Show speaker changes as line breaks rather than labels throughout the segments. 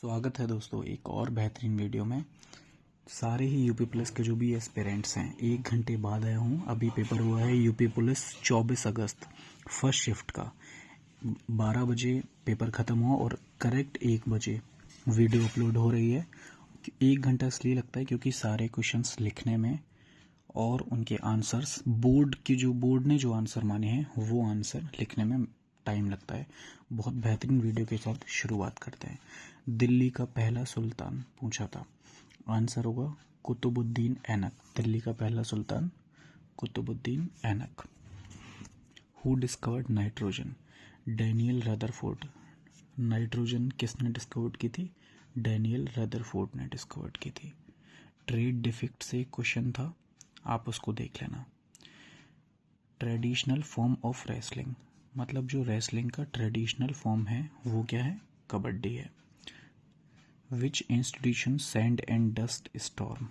स्वागत है दोस्तों एक और बेहतरीन वीडियो में। सारे ही यूपी पुलिस के जो भी एस्पिरेंट्स हैं 1 घंटे बाद आया हूँ। अभी पेपर हुआ है यूपी पुलिस 24 अगस्त फर्स्ट शिफ्ट का। 12 बजे पेपर ख़त्म हुआ और करेक्ट 1 बजे वीडियो अपलोड हो रही है। 1 घंटा इसलिए लगता है क्योंकि सारे क्वेश्चंस लिखने में और उनके आंसर्स बोर्ड ने जो आंसर माने हैं वो आंसर लिखने में टाइम लगता है। बहुत बेहतरीन वीडियो के साथ शुरुआत करते हैं। दिल्ली का पहला सुल्तान पूछा था, आंसर होगा कुतुबुद्दीन ऐनक। दिल्ली का पहला सुल्तान कुतुबुद्दीन ऐनक। Who discovered nitrogen? Daniel Rutherford. Nitrogen किसने डिस्कवर्ड की थी? डैनियल रदरफोर्ड ने डिस्कवर्ड की थी। ट्रेड डिफिक्ट से क्वेश्चन था, आप उसको देख लेना। ट्रेडिशनल फॉर्म ऑफ रेसलिंग, मतलब जो रेसलिंग का ट्रेडिशनल फॉर्म है वो क्या है? कबड्डी है। विच institution sand and dust storm?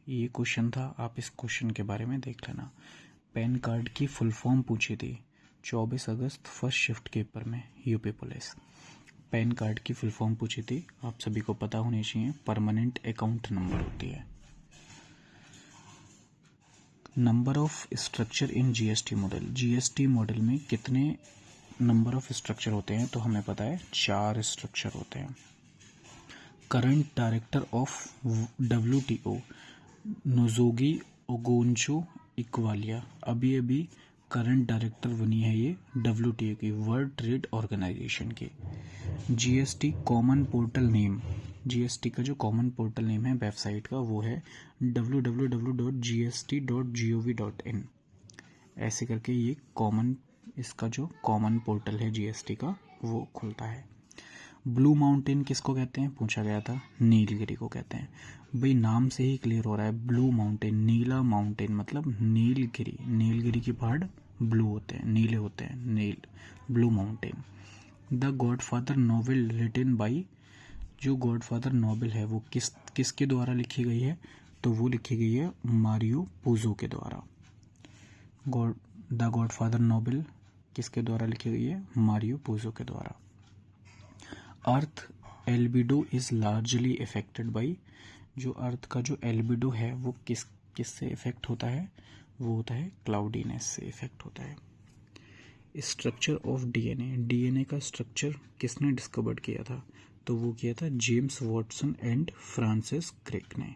ये क्वेश्चन था, आप इस क्वेश्चन के बारे में देख लेना। पैन कार्ड की फुल फॉर्म पूछी थी 24 अगस्त फर्स्ट शिफ्ट के पेपर में यूपी पुलिस। पैन कार्ड की फुल फॉर्म पूछी थी, आप सभी को पता होनी चाहिए, परमानेंट अकाउंट नंबर होती है। Number of structure in GST model. GST model में कितने नंबर ऑफ स्ट्रक्चर होते हैं? तो हमें पता है 4 स्ट्रक्चर होते हैं। करंट डायरेक्टर ऑफ WTO नोजोगी ओगोंजो इक्वालिया अभी करंट डायरेक्टर बनी है ये WTO की, वर्ल्ड ट्रेड ऑर्गेनाइजेशन की। GST common portal name, GST का जो कॉमन पोर्टल नेम है वेबसाइट का वो है www.gst.gov.in। ऐसे करके ये इसका जो कॉमन पोर्टल है जीएसटी का वो खुलता है। ब्लू माउंटेन किसको कहते हैं? पूछा गया था, नीलगिरी को कहते हैं। भाई नाम से ही क्लियर हो रहा है, ब्लू माउंटेन, नीला माउंटेन मतलब नीलगिरी। नीलगिरी के पहाड़ ब्लू होते हैं, नीले होते हैं, नील, blue mountain. The Godfather novel written by, जो गॉडफादर नॉवेल है वो किसके द्वारा लिखी गई है? तो वो लिखी गई है मारियो पुजो के द्वारा। द गॉडफादर नॉवेल किसके द्वारा लिखी गई है? मारियो पुजो के द्वारा। Earth albedo is largely affected by, जो अर्थ का जो एल्बिडो है वो किससे इफेक्ट होता है? वो होता है क्लाउडीनेस से इफेक्ट होता है। स्ट्रक्चर ऑफ डीएनए, डीएनए का स्ट्रक्चर किसने डिस्कवर्ड किया था? तो वो किया था James Watson and Francis Crick ने।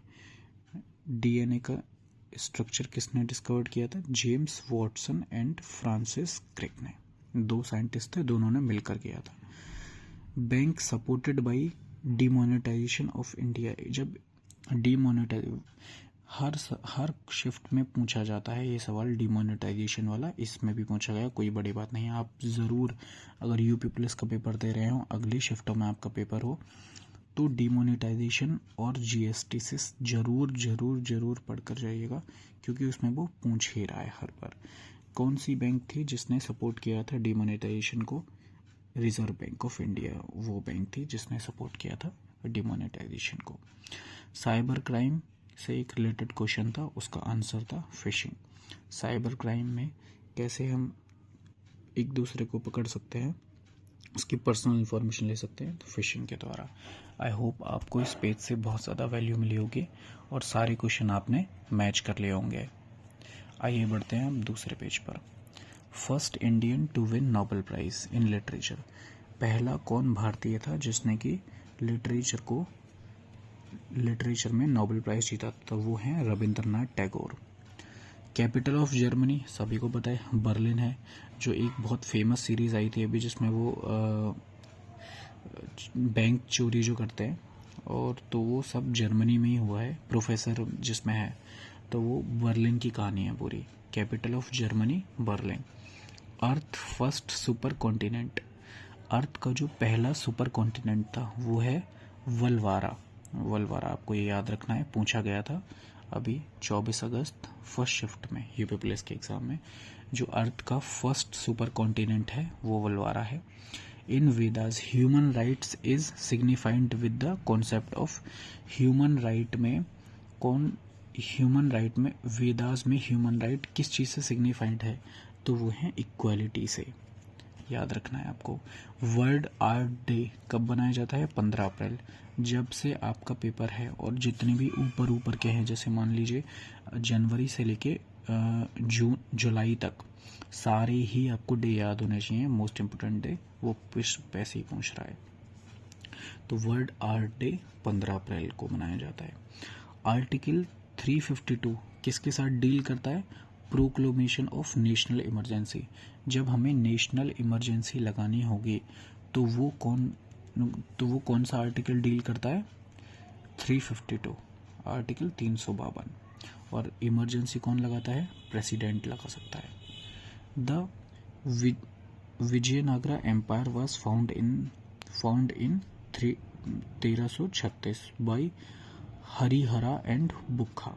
डीएनए का स्ट्रक्चर किसने डिस्कवर्ड किया था? James Watson and Francis Crick ने। 2 साइंटिस्ट थे, दोनों ने मिलकर किया था। Bank supported by demonetisation of India, जब हर शिफ्ट में पूछा जाता है ये सवाल डिमोनेटाइजेशन वाला, इसमें भी पूछा गया, कोई बड़ी बात नहीं है। आप ज़रूर अगर यूपी पुलिस का पेपर दे रहे हो, अगली शिफ्टों में आपका पेपर हो तो डिमोनेटाइजेशन और जीएसटी से ज़रूर पढ़कर जाइएगा, क्योंकि उसमें वो पूछ ही रहा है हर बार। कौन सी बैंक थी जिसने सपोर्ट किया था डिमोनेटाइजेशन को? रिजर्व बैंक ऑफ इंडिया वो बैंक थी जिसने सपोर्ट किया था डिमोनेटाइजेशन को। साइबर क्राइम से एक रिलेटेड क्वेश्चन था, उसका आंसर था फिशिंग। साइबर क्राइम में कैसे हम एक दूसरे को पकड़ सकते हैं, उसकी पर्सनल इंफॉर्मेशन ले सकते हैं, तो फिशिंग के द्वारा। आई होप आपको इस पेज से बहुत ज़्यादा वैल्यू मिली होगी और सारे क्वेश्चन आपने मैच कर लिए होंगे। आइए बढ़ते हैं हम दूसरे पेज पर। First Indian to win Nobel prize in literature, पहला कौन भारतीय था जिसने कि लिटरेचर में नोबेल प्राइज़ जीता? तो वो हैं Rabindranath Tagore. Capital of Germany सभी को पता है, बर्लिन है, जो एक बहुत फेमस सीरीज़ आई थी अभी जिसमें वो बैंक चोरी जो करते हैं, और तो वो सब जर्मनी में ही हुआ है, प्रोफेसर जिसमें है, तो वो बर्लिन की कहानी है पूरी। Capital of Germany Berlin. Earth first supercontinent, earth का जो पहला सुपर कॉन्टिनेंट था वो है वलवारा। वलवारा आपको ये याद रखना है, पूछा गया था अभी 24 अगस्त फर्स्ट शिफ्ट में यूपी पुलिस के एग्ज़ाम में। जो अर्थ का फर्स्ट सुपर कॉन्टिनेंट है वो वलवारा है। In Vedas human rights is signified with the concept of, human right में वेदास में ह्यूमन राइट किस चीज़ से सिग्निफाइड है? तो वो है इक्वालिटी से। याद रखना है आपको। वर्ल्ड आर्ट डे कब बनाया जाता है? 15 अप्रैल। जब से आपका पेपर है और जितने भी ऊपर के हैं, जैसे मान लीजिए जनवरी से लेके जुलाई तक, सारे ही आपको डे याद होने चाहिए। मोस्ट इम्पोर्टेंट डे वो पैसे ही पूछ रहा है। तो वर्ल्ड आर्ट डे 15 अप्रैल को मनाया जाता है। आर्टिकल 352 किसके साथ डील करता है? Proclamation of national emergency. जब हमें नेशनल इमरजेंसी लगानी होगी तो वो कौन सा आर्टिकल डील करता है? 352, आर्टिकल 352। और इमरजेंसी कौन लगाता है? प्रेसिडेंट लगा सकता है। The Vijayanagara empire was found in 1336 by Harihara and Bukka.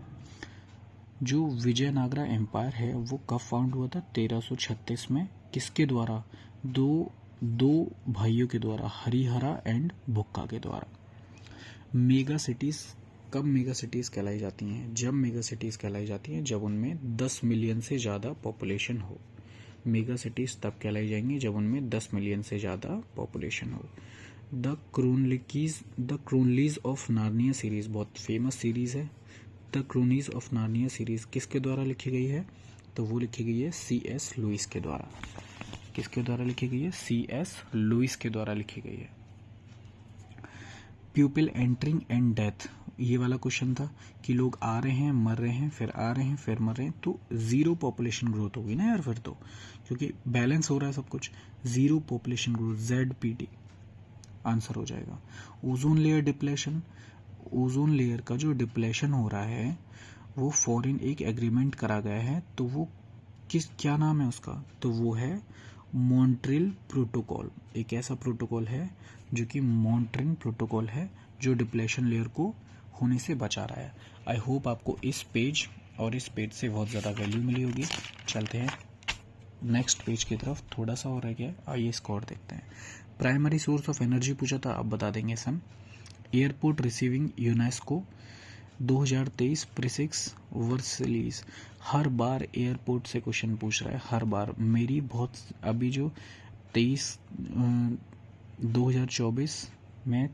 जो विजयनगरा एम्पायर है वो कब फाउंड हुआ था? 1336 में। किसके द्वारा? दो भाइयों के द्वारा, हरिहरा एंड बुक्का के द्वारा। मेगा सिटीज कब मेगा सिटीज कहलाई जाती हैं? जब मेगा सिटीज कहलाई जाती हैं जब उनमें 10 मिलियन से ज़्यादा पॉपुलेशन हो। मेगा सिटीज तब कहलाई जाएंगी जब उनमें 10 मिलियन से ज़्यादा पॉपुलेशन हो। द क्रोनलीज ऑफ नार्निया सीरीज बहुत फेमस सीरीज है। द क्रोनीज ऑफ नार्निया सीरीज किसके द्वारा लिखी गई है? तो वो लिखी गई है C.S. लुइस के द्वारा। किसके द्वारा लिखी गई है? C.S. लुइस के द्वारा लिखी गई है। प्यूपिल एंटरिंग एंड डेथ, ये वाला क्वेश्चन था कि लोग आ रहे हैं, मर रहे हैं, फिर आ रहे हैं, फिर मर रहे हैं, तो जीरो पॉपुलेशन ग्रोथ होगी ना यार फिर तो, क्योंकि बैलेंस हो रहा है सब कुछ। Zero population growth, ZPD answer हो जाएगा। Ozone layer depletion, ozone layer का जो डिप्लेशन हो रहा है वो फॉरेन एक एग्रीमेंट करा गया है, तो वो क्या नाम है उसका? तो वो है मॉन्ट्रियल प्रोटोकॉल। एक ऐसा प्रोटोकॉल है जो कि मॉन्ट्रियल प्रोटोकॉल है जो डिप्लेशन लेयर को होने से बचा रहा है। आई होप आपको इस पेज और इस पेज से बहुत ज़्यादा वैल्यू मिली होगी। चलते हैं नेक्स्ट पेज की तरफ, थोड़ा सा और रह गया, आइए स्कोर देखते हैं। प्राइमरी सोर्स ऑफ एनर्जी पूछा था, अब बता देंगे सन। Airport receiving UNESCO 2023 Prix Versailles. हर बार एयरपोर्ट से क्वेश्चन पूछ रहा है, हर बार। मेरी बहुत अभी जो 2024 में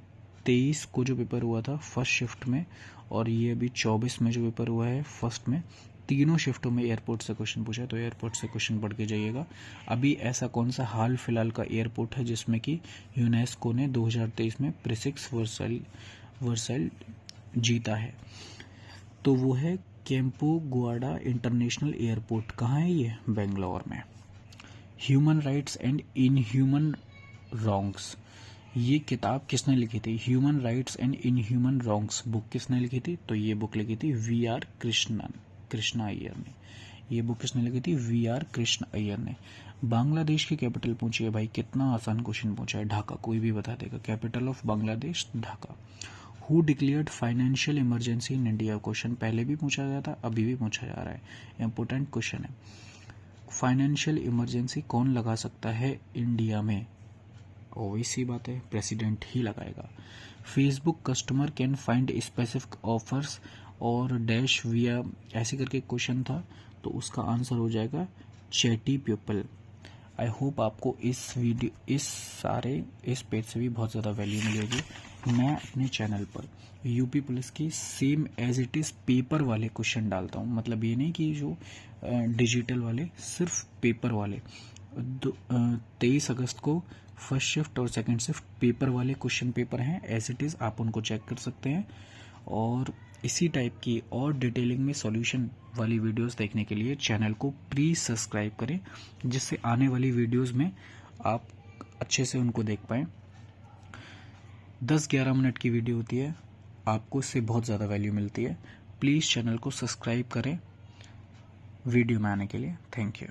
23 को जो पेपर हुआ था फर्स्ट शिफ्ट में, और ये अभी 24 में जो पेपर हुआ है फर्स्ट में, तीनों शिफ्टों में एयरपोर्ट से क्वेश्चन पूछा है। तो एयरपोर्ट से क्वेश्चन पढ़ के जाइएगा। अभी ऐसा कौन सा हाल फिलहाल का एयरपोर्ट है जिसमें कि यूनेस्को ने 2023 में प्रीसिक्स वर्साइल जीता है? तो वो है कैंपो गुआडा इंटरनेशनल एयरपोर्ट। कहाँ है ये? बेंगलोर में। Human rights and inhuman wrongs, ये किताब किसने लिखी थी? Human rights and inhuman wrongs book किसने लिखी थी? तो ये बुक लिखी थी VR कृष्णा अय्यर ने। ये बुक किसने लिखी थी? VR कृष्ण अय्यर ने। बांग्लादेश की कैपिटल पूछिए भाई, कितना आसान क्वेश्चन पूछा है। ढाका, कोई भी बता देगा। Capital of Bangladesh Dhaka. Who declared financial emergency in India? Question पहले भी पूछा गया था, अभी भी पूछा जा रहा है, इंपॉर्टेंट क्वेश्चन है। फाइनेंशियल इमरजेंसी कौन लगा सकता है इंडिया में? ओवैसी बात है, प्रेसिडेंट ही लगाएगा। Facebook customer can find specific offers और डैश विया, ऐसे करके क्वेश्चन था, तो उसका आंसर हो जाएगा चैटी पीपल। आई होप आपको इस पेज से भी बहुत ज़्यादा वैल्यू मिलेगी। मैं अपने चैनल पर यूपी पुलिस की same as it is paper वाले क्वेश्चन डालता हूँ। मतलब ये नहीं कि जो डिजिटल वाले, सिर्फ पेपर वाले। 23 अगस्त को फर्स्ट शिफ्ट और सेकंड शिफ्ट पेपर वाले क्वेश्चन पेपर हैं एज इट इज़, आप उनको चेक कर सकते हैं। और इसी टाइप की और डिटेलिंग में सॉल्यूशन वाली वीडियोस देखने के लिए चैनल को प्लीज़ सब्सक्राइब करें, जिससे आने वाली वीडियोस में आप अच्छे से उनको देख पाएँ। 10-11 मिनट की वीडियो होती है, आपको इससे बहुत ज़्यादा वैल्यू मिलती है। प्लीज़ चैनल को सब्सक्राइब करें वीडियो में आने के लिए। Thank you.